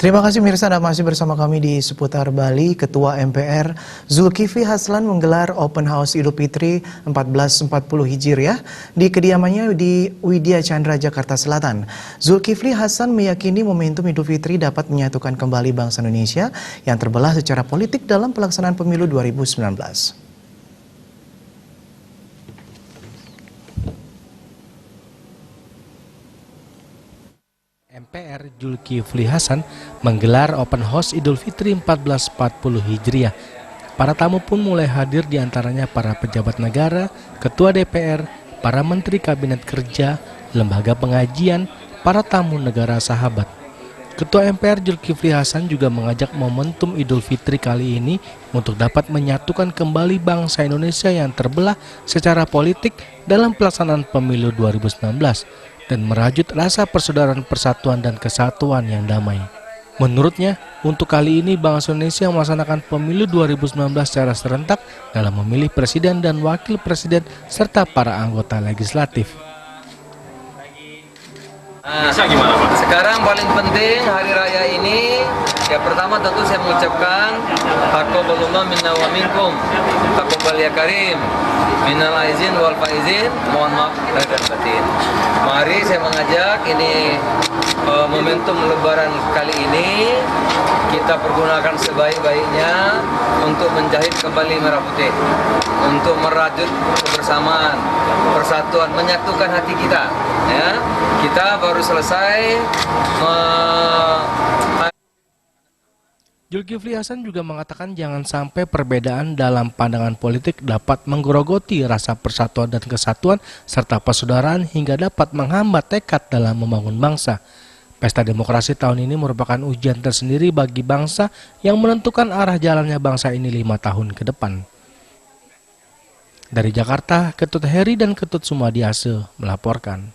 Terima kasih Mirsa, Anda masih bersama kami di Seputar Bali. Ketua MPR Zulkifli Hasan menggelar Open House Idul Fitri 1440 Hijriah di kediamannya di Widya Chandra, Jakarta Selatan. Zulkifli Hasan meyakini momentum Idul Fitri dapat menyatukan kembali bangsa Indonesia yang terbelah secara politik dalam pelaksanaan pemilu 2019. MPR Zulkifli Hasan menggelar Open House Idul Fitri 1440 Hijriah. Para tamu pun mulai hadir, diantaranya para pejabat negara, ketua DPR, para menteri kabinet kerja, lembaga pengajian, para tamu negara sahabat. Ketua MPR Zulkifli Hasan juga mengajak momentum Idul Fitri kali ini untuk dapat menyatukan kembali bangsa Indonesia yang terbelah secara politik dalam pelaksanaan pemilu 2019. Dan merajut rasa persaudaraan, persatuan, dan kesatuan yang damai. Menurutnya, untuk kali ini bangsa Indonesia melaksanakan pemilu 2019 secara serentak dalam memilih presiden dan wakil presiden serta para anggota legislatif. Sekarang paling penting hari raya ini, ya pertama tentu saya mengucapkan taqabbalallahu minna wa minkum, taqabbal ya karim, minal aizin wal faizin, mohon maaf lahir dan batin. Mari saya mengajak ini momentum lebaran kali ini kita pergunakan sebaik-baiknya untuk menjahit kembali merah putih, untuk merajut kebersamaan, persatuan, menyatukan hati kita. Ya, kita baru selesai. Zulkifli Hasan juga mengatakan jangan sampai perbedaan dalam pandangan politik dapat menggerogoti rasa persatuan dan kesatuan serta persaudaraan hingga dapat menghambat tekad dalam membangun bangsa. Pesta demokrasi tahun ini merupakan ujian tersendiri bagi bangsa yang menentukan arah jalannya bangsa ini 5 tahun ke depan. Dari Jakarta, Ketut Heri dan Ketut Sumadiase melaporkan.